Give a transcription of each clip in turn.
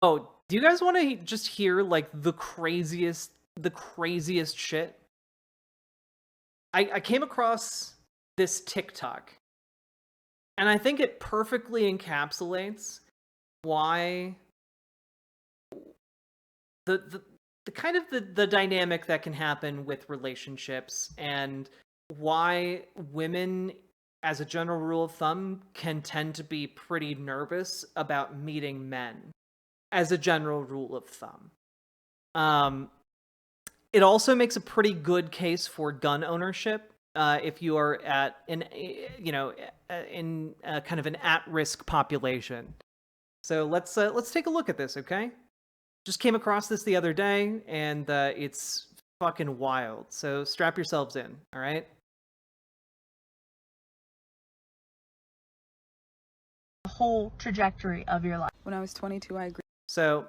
Oh, do you guys want to just hear like the craziest shit? I came across this TikTok, and I think it perfectly encapsulates why the the kind of the dynamic that can happen with relationships, and why women as a general rule of thumb can tend to be pretty nervous about meeting men as a general rule of thumb. Um, it also makes a pretty good case for gun ownership if you are at in kind of an at-risk population. So let's take a look at this, okay? Just came across this the other day, and it's fucking wild. So strap yourselves in, all right? The whole trajectory of your life. When I was 22, I agreed. So,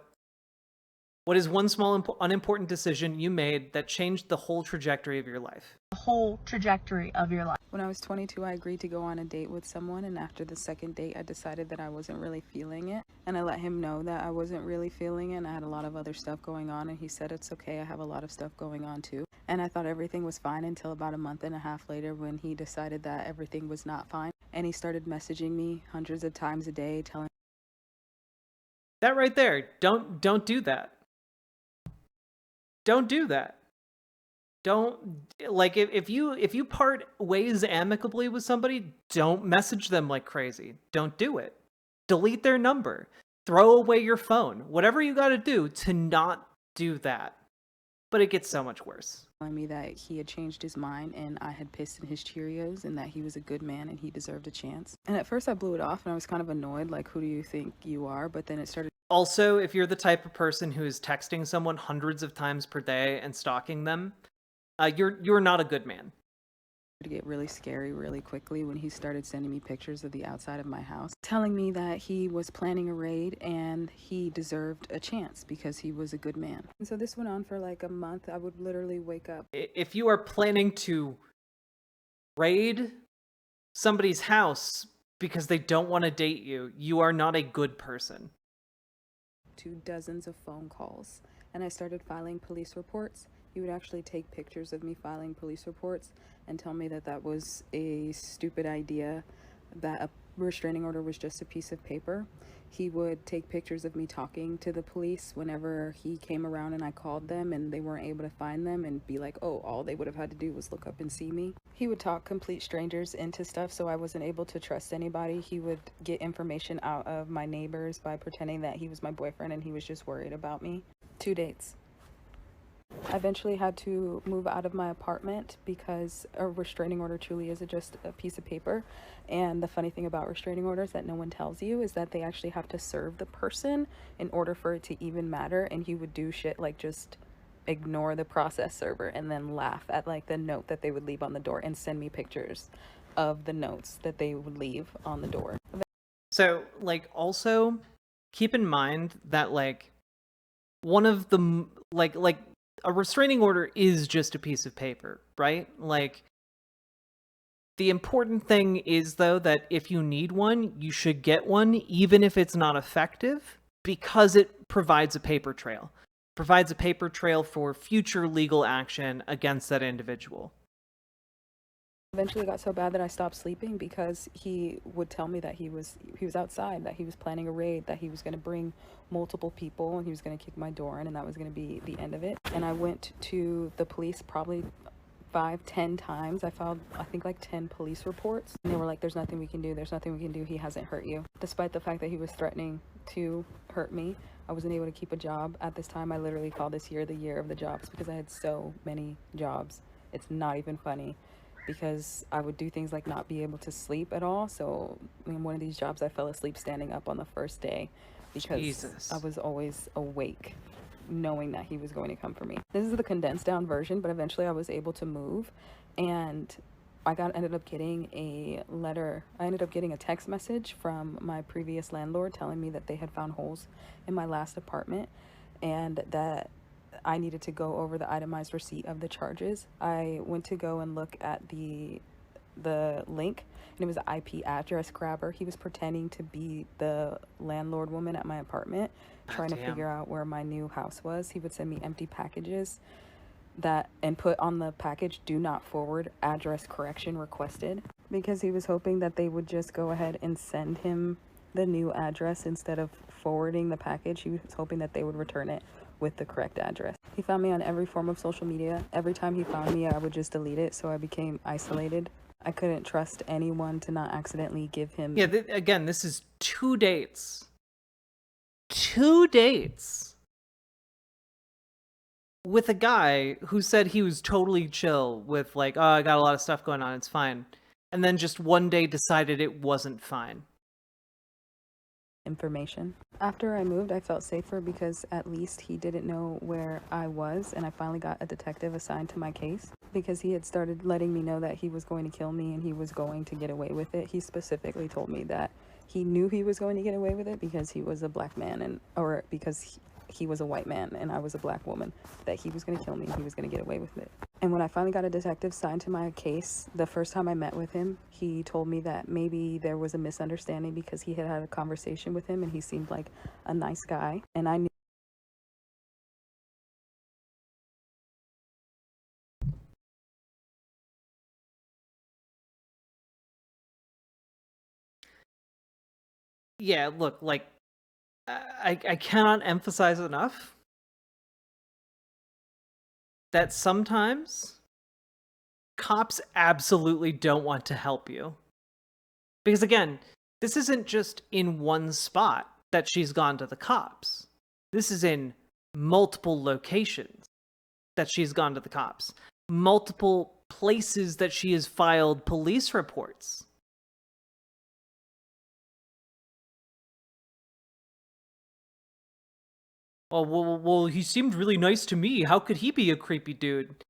what is one small unimportant decision you made that changed the whole trajectory of your life? The whole trajectory of your life. When I was 22, I agreed to go on a date with someone, and after the second date, I decided that I wasn't really feeling it. And I let him know that I wasn't really feeling it, and I had a lot of other stuff going on, and he said, it's okay, I have a lot of stuff going on too. And I thought everything was fine until about a month and a half later when he decided that everything was not fine. And he started messaging me hundreds of times a day, telling That right there. Don't do that. Don't do that. Don't like if you part ways amicably with somebody, don't message them like crazy. Don't do it. Delete their number. Throw away your phone. Whatever you got to do to not do that. But it gets so much worse. me that he had changed his mind and I had pissed in his Cheerios and that he was a good man and he deserved a chance. And at first I blew it off and I was kind of annoyed, like, who do you think you are? But then it started. Also, if you're the type of person who is texting someone hundreds of times per day and stalking them, you're not a good man. To get really scary really quickly when he started sending me pictures of the outside of my house, telling me that he was planning a raid and he deserved a chance because he was a good man. And so this went on for like a month. I would literally wake up. If you are planning to raid somebody's house because they don't want to date you, you are not a good person. To dozens of phone calls, and I started filing police reports. He would actually take pictures of me filing police reports and tell me that that was a stupid idea, that a restraining order was just a piece of paper. He would take pictures of me talking to the police whenever he came around and I called them and they weren't able to find them, and be like, oh, all they would have had to do was look up and see me. He would talk complete strangers into stuff, so I wasn't able to trust anybody. He would get information out of my neighbors by pretending that he was my boyfriend and he was just worried about me. 2 dates. I eventually had to move out of my apartment because a restraining order truly is just a piece of paper. And the funny thing about restraining orders that no one tells you is that they actually have to serve the person in order for it to even matter. And he would do shit like just ignore the process server and then laugh at like the note that they would leave on the door and send me pictures of the notes that they would leave on the door. So, like, also keep in mind that like one of the like a restraining order is just a piece of paper, right? Like, the important thing is, though, that if you need one, you should get one, even if it's not effective, because it provides a paper trail. Provides a paper trail for future legal action against that individual. Eventually got so bad that I stopped sleeping because he would tell me that he was outside, that he was planning a raid, that he was going to bring multiple people and he was going to kick my door in, and that was going to be the end of it. And I went to the police probably 5-10 times. I filed, I think, like 10 police reports, and they were like, there's nothing we can do, there's nothing we can do, he hasn't hurt you. Despite the fact that he was threatening to hurt me, I wasn't able to keep a job. At this time, I literally called this year the year of the jobs because I had so many jobs. It's not even funny, because I would do things like not be able to sleep at all. So in one of these jobs, I fell asleep standing up on the first day because Jesus. I was always awake knowing that he was going to come for me. This is the condensed down version, but eventually I was able to move, and ended up getting a letter. I ended up getting a text message from my previous landlord telling me that they had found holes in my last apartment and that I needed to go over the itemized receipt of the charges. I went to go and look at the the link, and it was an IP address grabber. He was pretending to be the landlord woman at my apartment, trying to figure out where my new house was. He would send me empty packages and put on the package, "Do not forward, address correction requested," because he was hoping that they would just go ahead and send him the new address instead of forwarding the package. He was hoping that they would return it with the correct address. He found me on every form of social media. Every time he found me, I would just delete it, so I became isolated. I couldn't trust anyone to not accidentally give him... Yeah, again, this is 2 dates. 2 dates with a guy who said he was totally chill with, like, oh, I got a lot of stuff going on, it's fine. And then just one day decided it wasn't fine. Information. After I moved, I felt safer because at least he didn't know where I was, and I finally got a detective assigned to my case because he had started letting me know that he was going to kill me and he was going to get away with it. He specifically told me that he knew he was going to get away with it because he was a black man, or because he was a white man and I was a black woman, that he was going to kill me and he was going to get away with it. And when I finally got a detective signed to my case, the first time I met with him, he told me that maybe there was a misunderstanding because he had had a conversation with him and he seemed like a nice guy. And I knew... Yeah, look, like, I cannot emphasize enough that sometimes cops absolutely don't want to help you. Because again, this isn't just in one spot that she's gone to the cops. This is in multiple locations that she's gone to the cops. Multiple places that she has filed police reports. Oh, well, he seemed really nice to me. How could he be a creepy dude?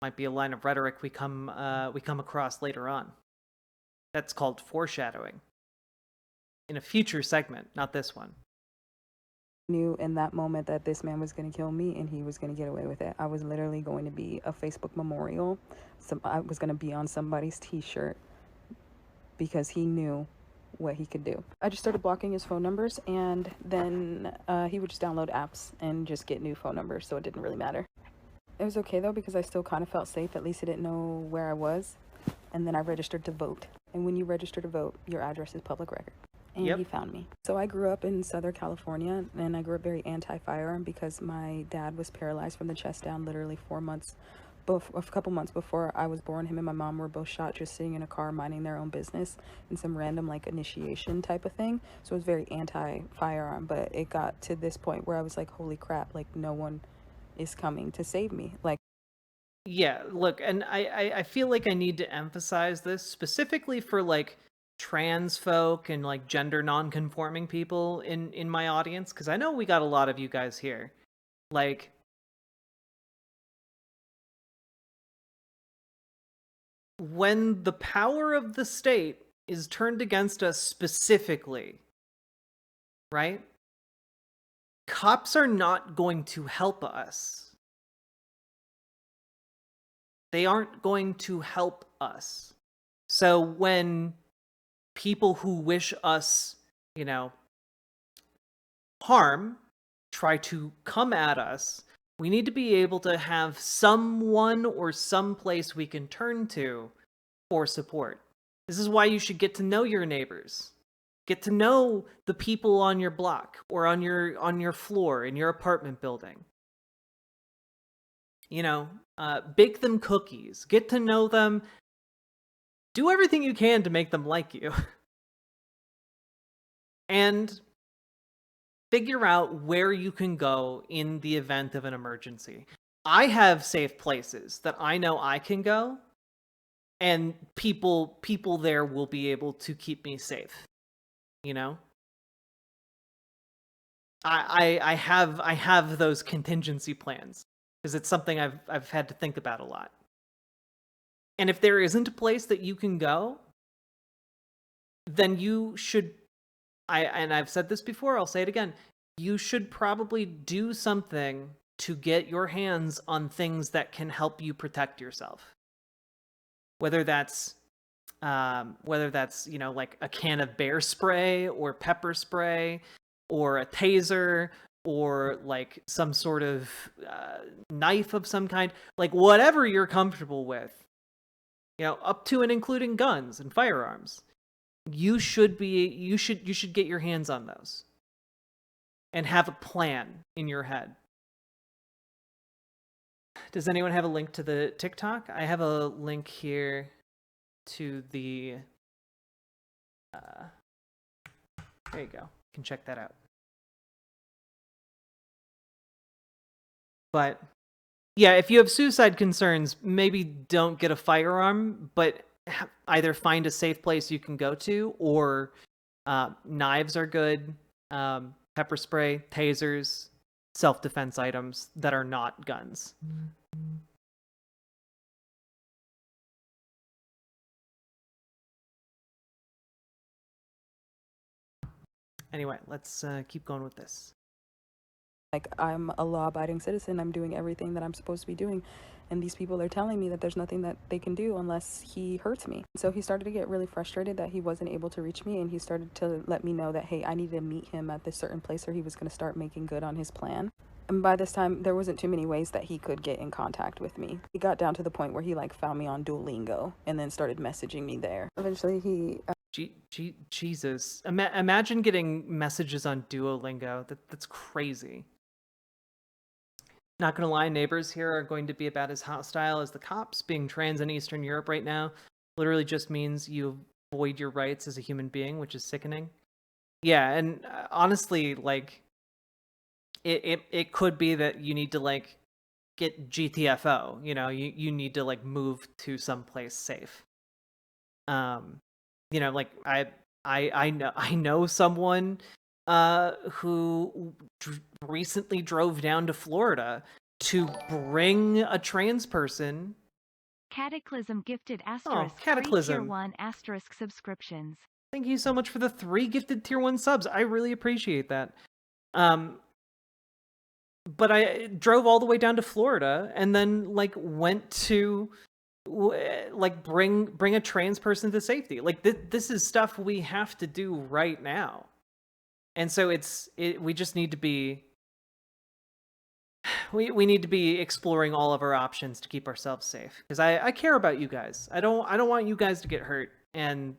Might be a line of rhetoric we come across later on. That's called foreshadowing. In a future segment, not this one. Knew in that moment that this man was going to kill me and he was going to get away with it. I was literally going to be a Facebook memorial. I was going to be on somebody's t-shirt because he knew what he could do. I just started blocking his phone numbers, and then he would just download apps and just get new phone numbers, so it didn't really matter. It was okay though, because I still kind of felt safe. At least he didn't know where I was. And then I registered to vote. And when you register to vote, your address is public record. And He found me. So I grew up in Southern California, and I grew up very anti-firearm because my dad was paralyzed from the chest down literally a couple months before I was born. Him and my mom were both shot just sitting in a car minding their own business in some random like initiation type of thing. So it was very anti-firearm, but it got to this point where I was like, holy crap, like no one is coming to save me. Like, yeah, look, and I feel like I need to emphasize this specifically for like trans folk and like gender non-conforming people in my audience, because I know we got a lot of you guys here. Like, when the power of the state is turned against us specifically, right? Cops are not going to help us. They aren't going to help us. So when people who wish us, harm try to come at us, we need to be able to have someone or some place we can turn to for support. This is why you should get to know your neighbors. Get to know the people on your block or on your floor in your apartment building. Bake them cookies. Get to know them. Do everything you can to make them like you. And figure out where you can go in the event of an emergency. I have safe places that I know I can go, and people there will be able to keep me safe. I have those contingency plans because it's something I've had to think about a lot. And if there isn't a place that you can go, then you should, and I've said this before, I'll say it again, you should probably do something to get your hands on things that can help you protect yourself. Whether that's like a can of bear spray or pepper spray or a taser or like some sort of knife of some kind, like whatever you're comfortable with, up to and including guns and firearms, you should get your hands on those and have a plan in your head. Does anyone have a link to the TikTok? I have a link here to the there you go. You can check that out. But yeah, if you have suicide concerns, maybe don't get a firearm, but either find a safe place you can go to, or knives are good, pepper spray, tasers, self-defense items that are not guns. Anyway, let's keep going with this. Like, I'm a law-abiding citizen. I'm doing everything that I'm supposed to be doing. And these people are telling me that there's nothing that they can do unless he hurts me. So he started to get really frustrated that he wasn't able to reach me. And he started to let me know that, hey, I need to meet him at this certain place, or he was going to start making good on his plan. And by this time, there wasn't too many ways that he could get in contact with me. He got down to the point where he found me on Duolingo and then started messaging me there. Eventually, he... Jesus. Imagine getting messages on Duolingo. That's crazy. Not gonna lie, neighbors here are going to be about as hostile as the cops. Being trans in Eastern Europe right now literally just means you void your rights as a human being, which is sickening. Yeah, and honestly, it could be that you need to get GTFO. You need to move to someplace safe. I know someone who recently drove down to Florida to bring a trans person. Cataclysm gifted asterisk Cataclysm. Tier 1 asterisk subscriptions. Thank you so much for the 3 gifted Tier 1 subs. I really appreciate that. But I drove all the way down to Florida and then went to bring a trans person to safety. This is stuff we have to do right now. And so we just need to be we need to be exploring all of our options to keep ourselves safe, because I care about you guys. I don't want you guys to get hurt. And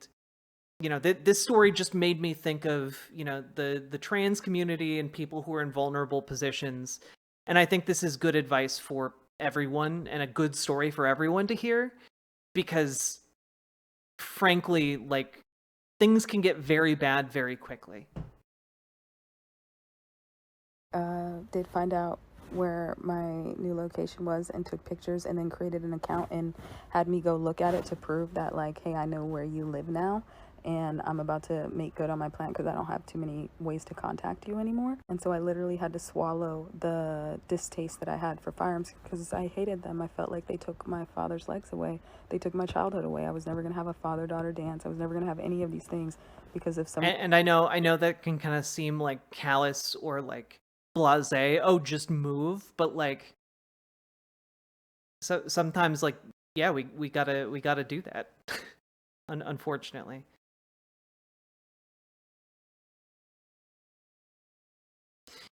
this story just made me think of the trans community and people who are in vulnerable positions. And I think this is good advice for everyone and a good story for everyone to hear, because frankly, things can get very bad very quickly. Did find out where my new location was and took pictures, and then created an account and had me go look at it to prove that hey, I know where you live now, and I'm about to make good on my plan because I don't have too many ways to contact you anymore. And so I literally had to swallow the distaste that I had for firearms, because I hated them. I felt like they took my father's legs away. They took my childhood away. I was never going to have a father-daughter dance. I was never going to have any of these things because of some... And I know that can kind of seem callous or blasé. Oh, just move. But so sometimes yeah, we gotta do that. Unfortunately.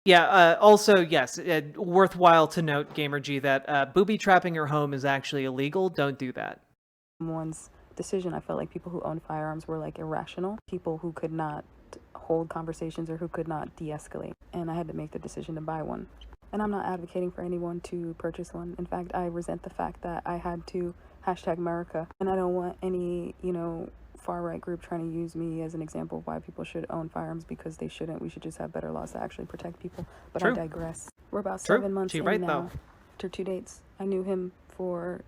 Yeah, also, yes, worthwhile to note, GamerG, that booby trapping your home is actually illegal. Don't do that. Someone's decision. I felt like people who owned firearms were irrational, people who could not hold conversations or who could not de-escalate, and I had to make the decision to buy one. And I'm not advocating for anyone to purchase one. In fact, I resent the fact that I had to #America, and I don't want any far-right group trying to use me as an example of why people should own firearms, because they shouldn't. We should just have better laws that actually protect people. But True. I digress. We're about 7 months in right, now. though. After 2 dates, I knew him for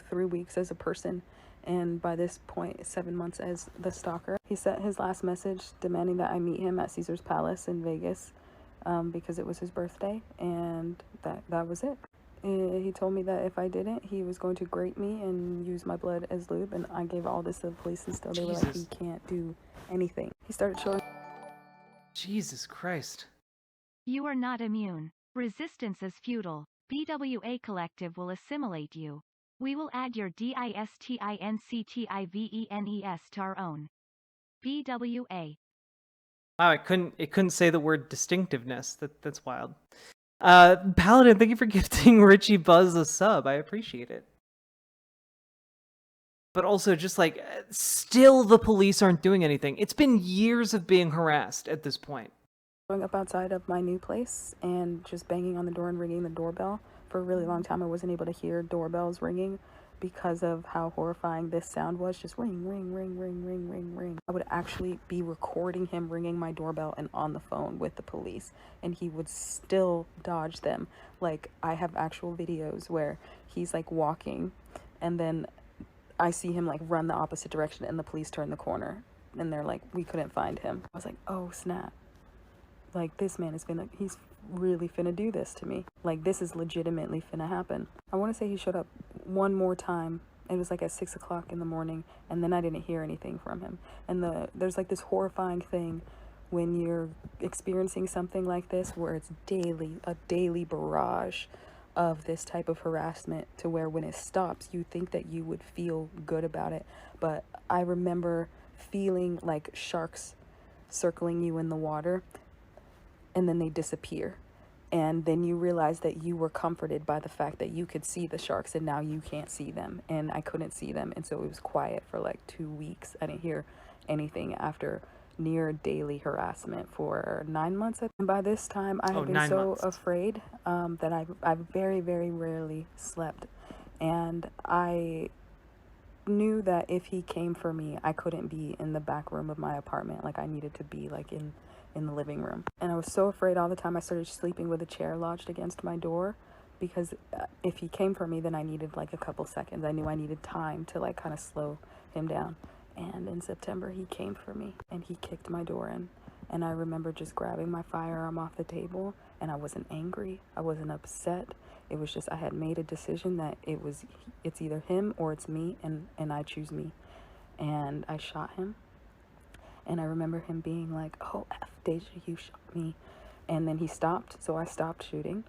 3 weeks as a person, and by this point 7 months as the stalker. He sent his last message demanding that I meet him at Caesar's Palace in Vegas, because it was his birthday, and that was it. He told me that if I didn't, he was going to grape me and use my blood as lube, and I gave all this to the police, and still they were like, he can't do anything. He started showing... Jesus Christ. You are not immune. Resistance is futile. BWA Collective will assimilate you. We will add your DISTINCTIVENES to our own. BWA. Wow, it couldn't say the word distinctiveness. That's wild. Paladin, thank you for gifting Richie Buzz a sub. I appreciate it. But also, just like, still the police aren't doing anything. It's been years of being harassed at this point. Going up outside of my new place and just banging on the door and ringing the doorbell. For a really long time, I wasn't able to hear doorbells ringing because of how horrifying this sound was. Just ring, ring, ring, ring, ring, ring, ring. I would actually be recording him ringing my doorbell and on the phone with the police, and he would still dodge them. Like, I have actual videos where he's like walking, and then I see him like run the opposite direction, and the police turn the corner, and they're like, we couldn't find him. I was like, oh snap. Like, this man he's really finna do this to me. Like, this is legitimately finna happen. I want to say he showed up one more time. It was like at 6 o'clock in the morning, and then I didn't hear anything from him. And there's like this horrifying thing when you're experiencing something like this, where it's a daily barrage of this type of harassment, to where when it stops, you think that you would feel good about it. But I remember feeling like sharks circling you in the water, and then they disappear, and then you realize that you were comforted by the fact that you could see the sharks, and now you can't see them, and I couldn't see them. And so it was quiet for like 2 weeks. I didn't hear anything after near daily harassment for 9 months. And by this time, I had been so afraid that I very, very rarely slept, and I knew that if he came for me, I couldn't be in the back room of my apartment. Like, I needed to be like in the living room. And I was so afraid all the time. I started sleeping with a chair lodged against my door, because if he came for me, then I needed like a couple seconds. I knew I needed time to like kind of slow him down. And in September, he came for me, and he kicked my door in. And I remember just grabbing my firearm off the table, and I wasn't angry, I wasn't upset. It was just, I had made a decision that it's either him or it's me, and I choose me. And I shot him. And I remember him being like, oh, F, Deja, you shot me. And then he stopped, so I stopped shooting.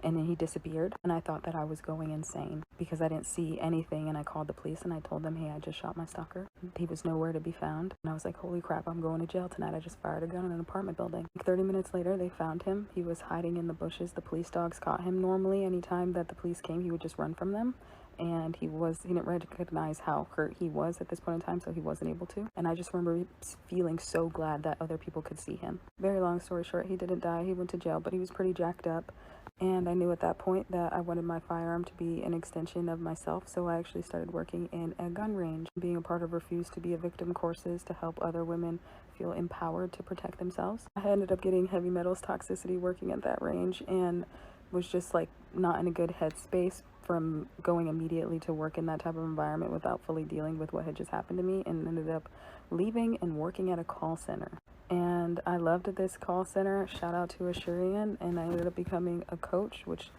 And then he disappeared, and I thought that I was going insane because I didn't see anything. And I called the police, and I told them, hey, I just shot my stalker. He was nowhere to be found. And I was like, holy crap, I'm going to jail tonight. I just fired a gun in an apartment building. Like 30 minutes later, they found him. He was hiding in the bushes. The police dogs caught him. Normally, anytime that the police came, he would just run from them. And he didn't recognize how hurt he was at this point in time, so he wasn't able to. And I just remember feeling so glad that other people could see him. Very long story short, he didn't die. He went to jail, but he was pretty jacked up. And I knew at that point that I wanted my firearm to be an extension of myself, so I actually started working in a gun range, being a part of Refuse to Be a Victim courses to help other women feel empowered to protect themselves. I ended up getting heavy metals toxicity working at that range, and was just like not in a good headspace from going immediately to work in that type of environment without fully dealing with what had just happened to me, and ended up leaving and working at a call center. And I loved this call center. Shout out to Ashurian. And I ended up becoming a coach, which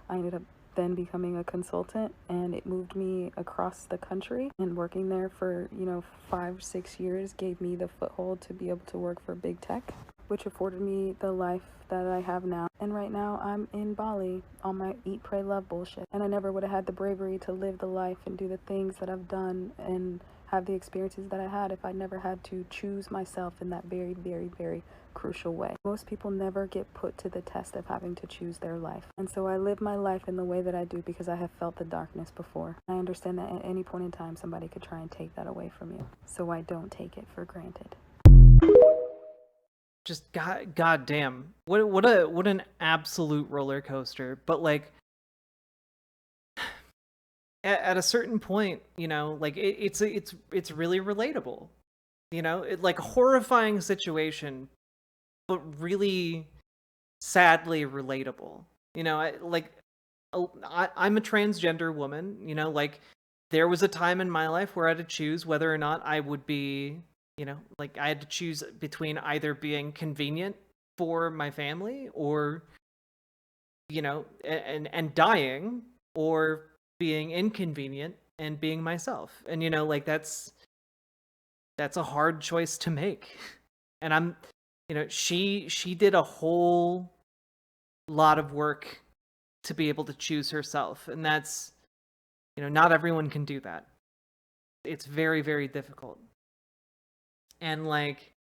I ended up then becoming a consultant, and it moved me across the country. And working there for 5-6 years gave me the foothold to be able to work for big tech, which afforded me the life that I have now. And right now I'm in Bali on my eat, pray, love bullshit. And I never would have had the bravery to live the life and do the things that I've done and have the experiences that I had if I never had to choose myself in that very, very, very crucial way. Most people never get put to the test of having to choose their life. And so I live my life in the way that I do because I have felt the darkness before. I understand that at any point in time somebody could try and take that away from you. So I don't take it for granted. Just god damn. What an absolute roller coaster. But like at a certain point, like it's really relatable. Like a horrifying situation, but really sadly relatable. I'm a transgender woman. Like there was a time in my life where I had to choose whether or not I would be, like I had to choose between either being convenient for my family or, and dying, or being inconvenient and being myself. And like that's a hard choice to make. And I'm she did a whole lot of work to be able to choose herself. And that's, not everyone can do that. It's very, very difficult. And like,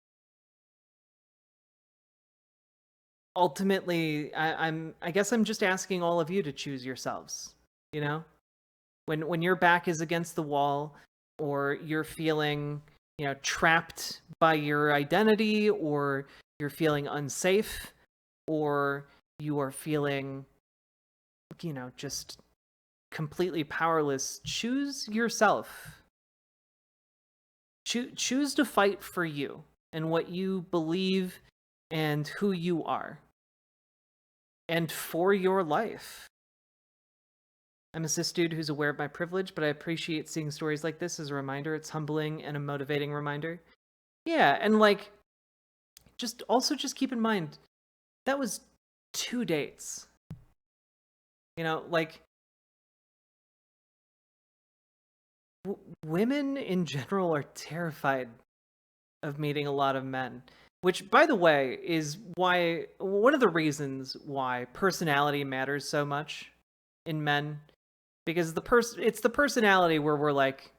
ultimately, I guess I'm just asking all of you to choose yourselves, when your back is against the wall, or you're feeling, trapped by your identity, or you're feeling unsafe, or you are feeling, just completely powerless, choose yourself. Choose to fight for you and what you believe and who you are, and for your life. I'm a cis dude who's aware of my privilege, but I appreciate seeing stories like this as a reminder. It's humbling and a motivating reminder. Yeah, and like, just keep in mind, that was 2 dates. Like, women in general are terrified of meeting a lot of men, which, by the way, is one of the reasons why personality matters so much in men, because it's the personality where we're like,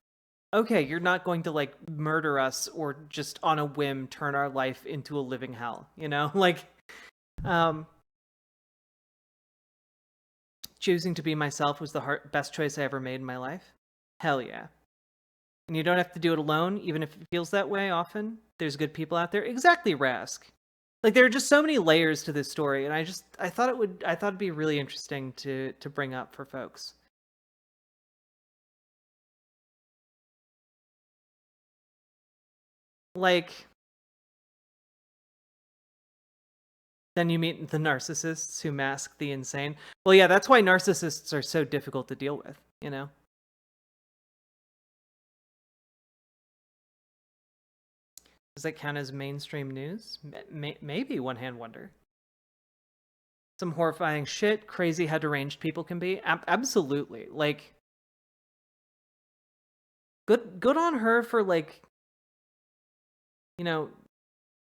okay, you're not going to like murder us or just on a whim turn our life into a living hell, like, choosing to be myself was the best choice I ever made in my life. Hell yeah. And you don't have to do it alone, even if it feels that way often. There's good people out there. Exactly, Rask. Like, there are just so many layers to this story, and I thought it'd be really interesting to bring up for folks. Like, then you meet the narcissists who mask the insane. Well, yeah, that's why narcissists are so difficult to deal with, Does that count as mainstream news? Maybe, one hand wonder. Some horrifying shit, crazy how deranged people can be. Absolutely. Like, good on her for, like,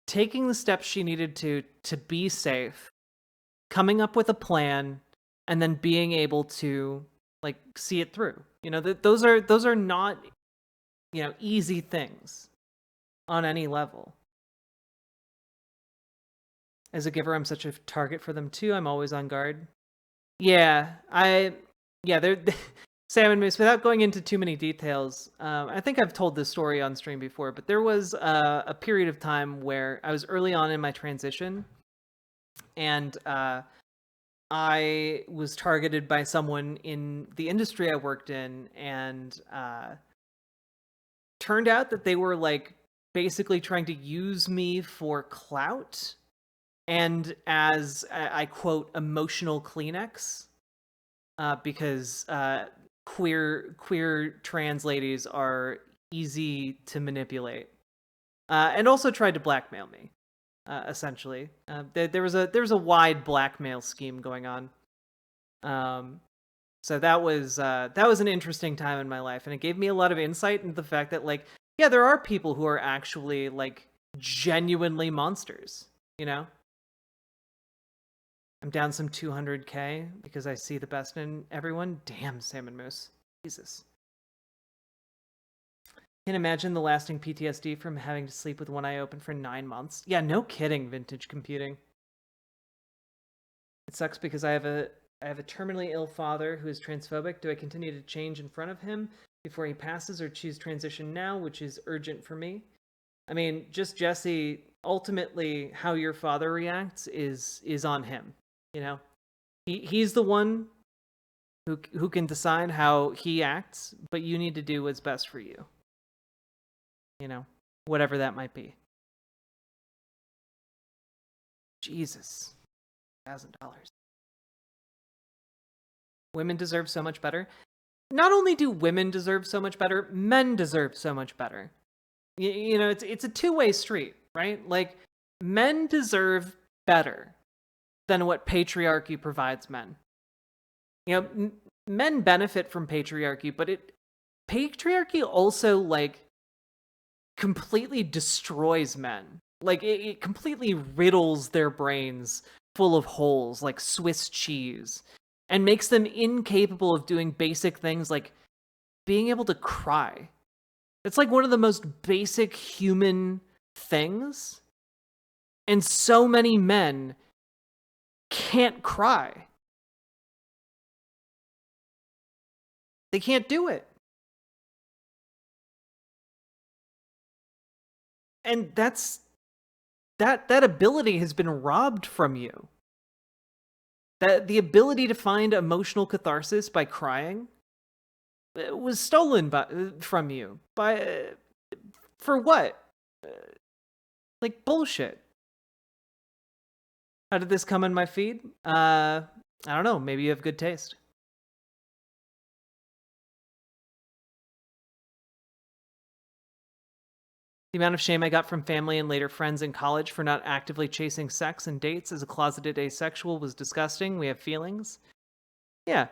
taking the steps she needed to be safe, coming up with a plan, and then being able to, like, see it through. Those are not, easy things on any level. As a giver, I'm such a target for them too. I'm always on guard. Yeah, they're Salmon Moose. Without going into too many details, I think I've told this story on stream before, but there was a period of time where I was early on in my transition, and I was targeted by someone in the industry I worked in, and turned out that they were like basically trying to use me for clout and as I quote emotional Kleenex, because queer trans ladies are easy to manipulate, and also tried to blackmail me. Essentially, there was a wide blackmail scheme going on. So that was an interesting time in my life, and it gave me a lot of insight into the fact that, like, yeah, there are people who are actually like genuinely monsters. I'm down some 200k because I see the best in everyone. Damn, Salmon Moose. Jesus. Can't imagine the lasting PTSD from having to sleep with one eye open for 9 months. Yeah, no kidding, vintage computing. It sucks because I have a terminally ill father who is transphobic. Do I continue to change in front of him before he passes, or choose transition now, which is urgent for me? I mean, just Jesse, ultimately how your father reacts is on him. He's the one who can decide how he acts, but you need to do what's best for you. Whatever that might be. Jesus. $1,000. Women deserve so much better. Not only do women deserve so much better, men deserve so much better. It's a two-way street, right? Like, men deserve better than what patriarchy provides men. Men benefit from patriarchy, but patriarchy also, like, completely destroys men. Like, it completely riddles their brains full of holes like Swiss cheese and makes them incapable of doing basic things like being able to cry. It's like one of the most basic human things. And so many men can't cry. They can't do it. And that ability has been robbed from you. That the ability to find emotional catharsis by crying was stolen from you by for what? Like bullshit. How did this come in my feed? I don't know. Maybe you have good taste. The amount of shame I got from family and later friends in college for not actively chasing sex and dates as a closeted asexual was disgusting. We have feelings. Yeah.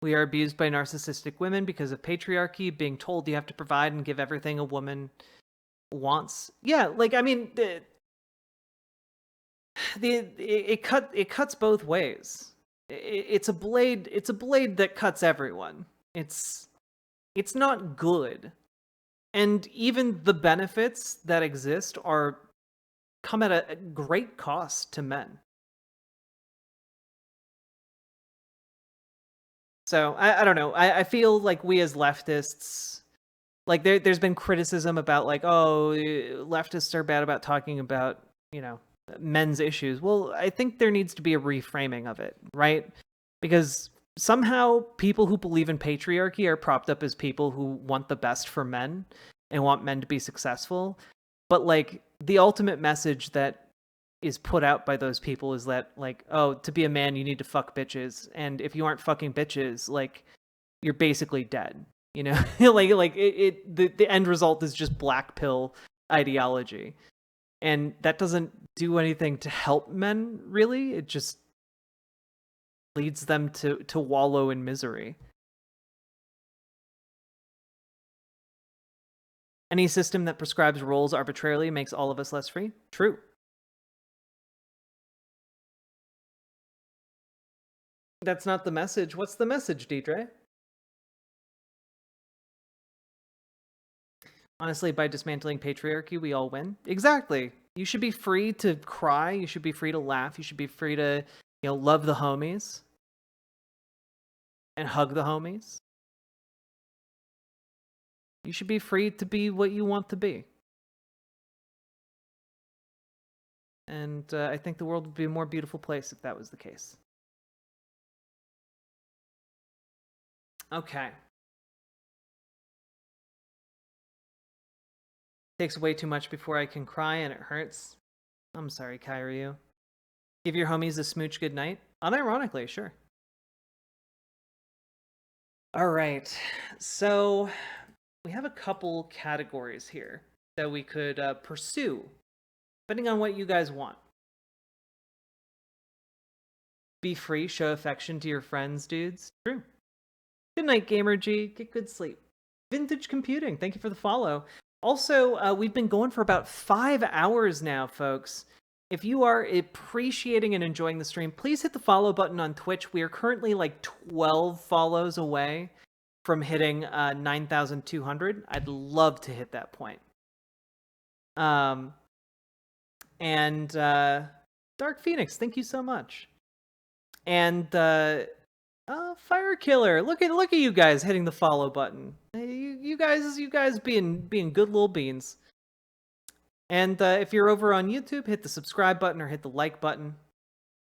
We are abused by narcissistic women because of patriarchy, being told you have to provide and give everything a woman wants. Yeah, like I mean, it cuts both ways. It's a blade that cuts everyone. It's not good. And even the benefits that exist come at a great cost to men. So I don't know. I feel like we as leftists, like there's been criticism about like, oh, leftists are bad about talking about, men's issues. Well, I think there needs to be a reframing of it, right? Because somehow people who believe in patriarchy are propped up as people who want the best for men and want men to be successful. But like the ultimate message that is put out by those people is that like, oh, to be a man you need to fuck bitches, and if you aren't fucking bitches, like you're basically dead, the end result is just black pill ideology, and that doesn't do anything to help men really. It just leads them to wallow in misery. Any system that prescribes roles arbitrarily makes all of us less free. True. That's not the message. What's the message, Deidre? Honestly, by dismantling patriarchy, we all win. Exactly. You should be free to cry. You should be free to laugh. You should be free to, love the homies and hug the homies. You should be free to be what you want to be. And I think the world would be a more beautiful place if that was the case. Okay. Takes way too much before I can cry and it hurts. I'm sorry, Kyryu. Give your homies a smooch good night. Unironically, sure. All right. So we have a couple categories here that we could pursue, depending on what you guys want. Be free, show affection to your friends, dudes. True. Good night, Gamer G. Get good sleep. Vintage Computing, thank you for the follow. Also, we've been going for about 5 hours now, folks. If you are appreciating and enjoying the stream, please hit the follow button on Twitch. We are currently like 12 follows away from hitting 9,200. I'd love to hit that point. And Dark Phoenix, thank you so much. And Fire Killer, look at you guys hitting the follow button. You guys being good little beans. And if you're over on YouTube, hit the subscribe button or hit the like button.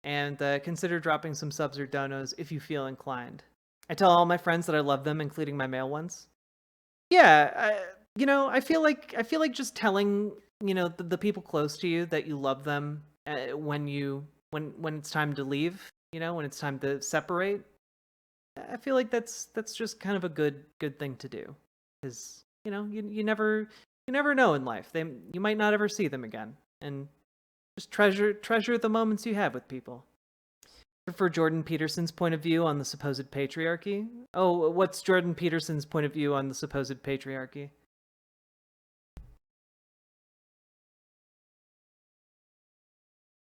And consider dropping some subs or donos if you feel inclined. I tell all my friends that I love them, including my male ones. Yeah, I feel like just telling the people close to you that you love them when it's time to leave, when it's time to separate. I feel like that's just kind of a good thing to do, because you never know in life. You might not ever see them again, and just treasure the moments you have with people. For Jordan Peterson's point of view on the supposed patriarchy. Oh, what's Jordan Peterson's point of view on the supposed patriarchy?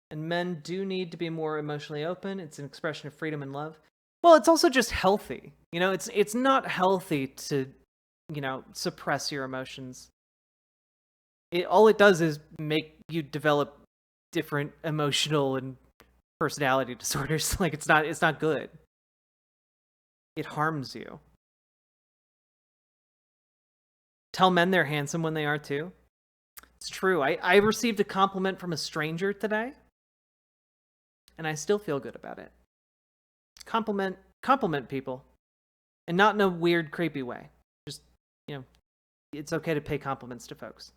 And men do need to be more emotionally open. It's an expression of freedom and love. Well, it's also just healthy. You know, it's not healthy to, you know, suppress your emotions. All it does is make you develop different emotional and personality disorders. Like it's not good. It harms you. Tell men they're handsome when they are too. It's true. I received a compliment from a stranger today, and I still feel good about it. Compliment people, and not in a weird, creepy way. Just, you know, it's okay to pay compliments to folks.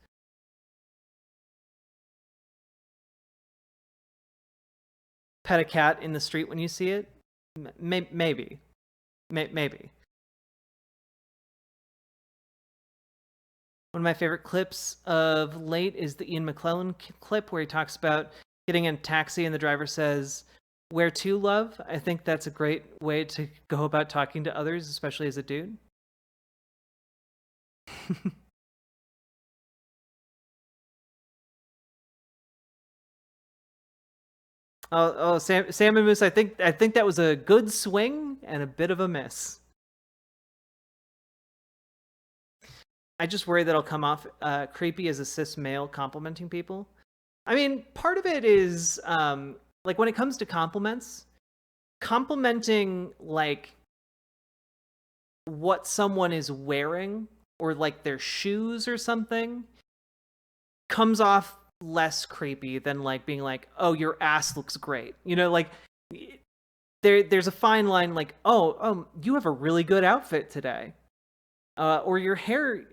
Pet a cat in the street when you see it? Maybe. Maybe. One of my favorite clips of late is the Ian McClellan clip where he talks about getting in a taxi and the driver says, "Where to, love?" I think that's a great way to go about talking to others, especially as a dude. Sam and Moose, I think that was a good swing and a bit of a miss. I just worry that I'll come off creepy as a cis male complimenting people. I mean, part of it is like when it comes to compliments, complimenting like what someone is wearing or like their shoes or something comes off less creepy than like being like, "Oh, your ass looks great." You know, like there's a fine line like, "Oh, you have a really good outfit today." Or your hair,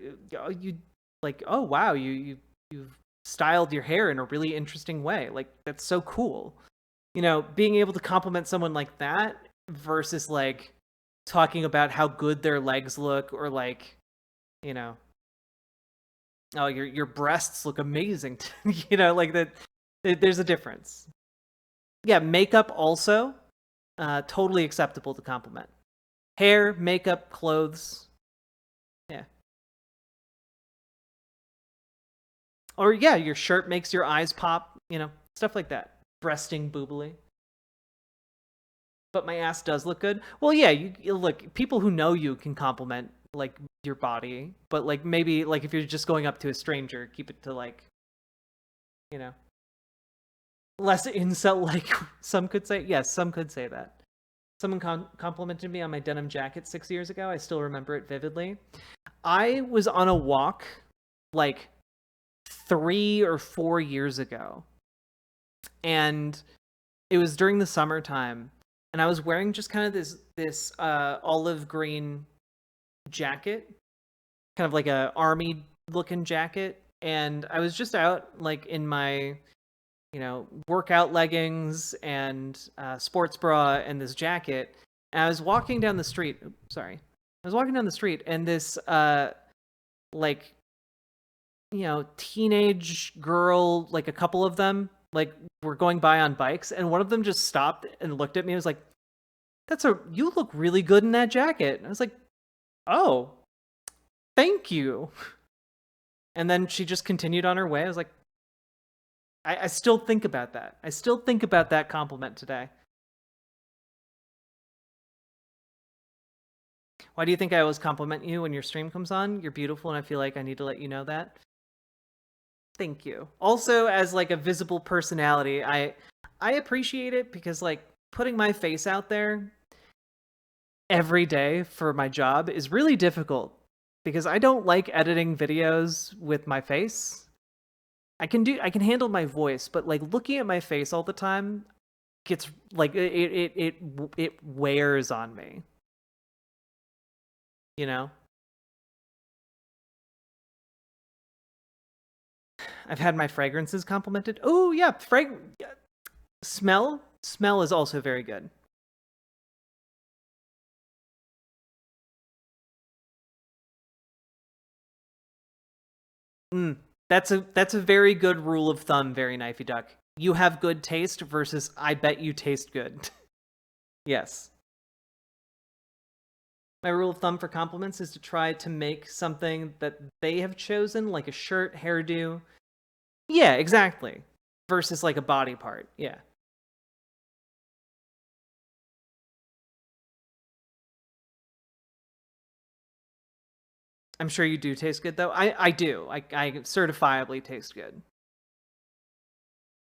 you like, "Oh, wow, you've styled your hair in a really interesting way." Like that's so cool. You know, being able to compliment someone like that versus like talking about how good their legs look or like, you know, "Oh, your breasts look amazing." You know, like that there's a difference. Yeah, makeup also totally acceptable to compliment. Hair, makeup, clothes. Yeah. Or yeah, your shirt makes your eyes pop, you know, stuff like that. Breasting boobily. But my ass does look good. Well, yeah, you look, people who know you can compliment like your body, but like maybe like if you're just going up to a stranger, keep it to like, you know, less incel like some could say. Yes, some could say that. Someone complimented me on my denim jacket 6 years ago. I still remember it vividly. I was on a walk like 3 or 4 years ago, and it was during the summertime, and I was wearing just kind of this olive green jacket, kind of like a army looking jacket, and I was just out like in my, you know, workout leggings and sports bra and this jacket, and I was walking down the street. I was walking down the street, and this like, you know, teenage girl, like a couple of them, like were going by on bikes, and one of them just stopped and looked at me and was like, "You look really good in that jacket." And I was like, "Oh, thank you." And then she just continued on her way. I was like, I still think about that. I still think about that compliment today. Why do you think I always compliment you when your stream comes on? You're beautiful, and I feel like I need to let you know that. Thank you. Also, as like a visible personality, I appreciate it because like putting my face out there every day for my job is really difficult because I don't like editing videos with my face. I can handle my voice, but like looking at my face all the time gets like it wears on me. You know? I've had my fragrances complimented. Oh yeah, smell is also very good. That's a very good rule of thumb, very knifey duck. You have good taste versus I bet you taste good. Yes. My rule of thumb for compliments is to try to make something that they have chosen, like a shirt, hairdo. Yeah, exactly. Versus like a body part. Yeah. I'm sure you do taste good though. I do. I certifiably taste good.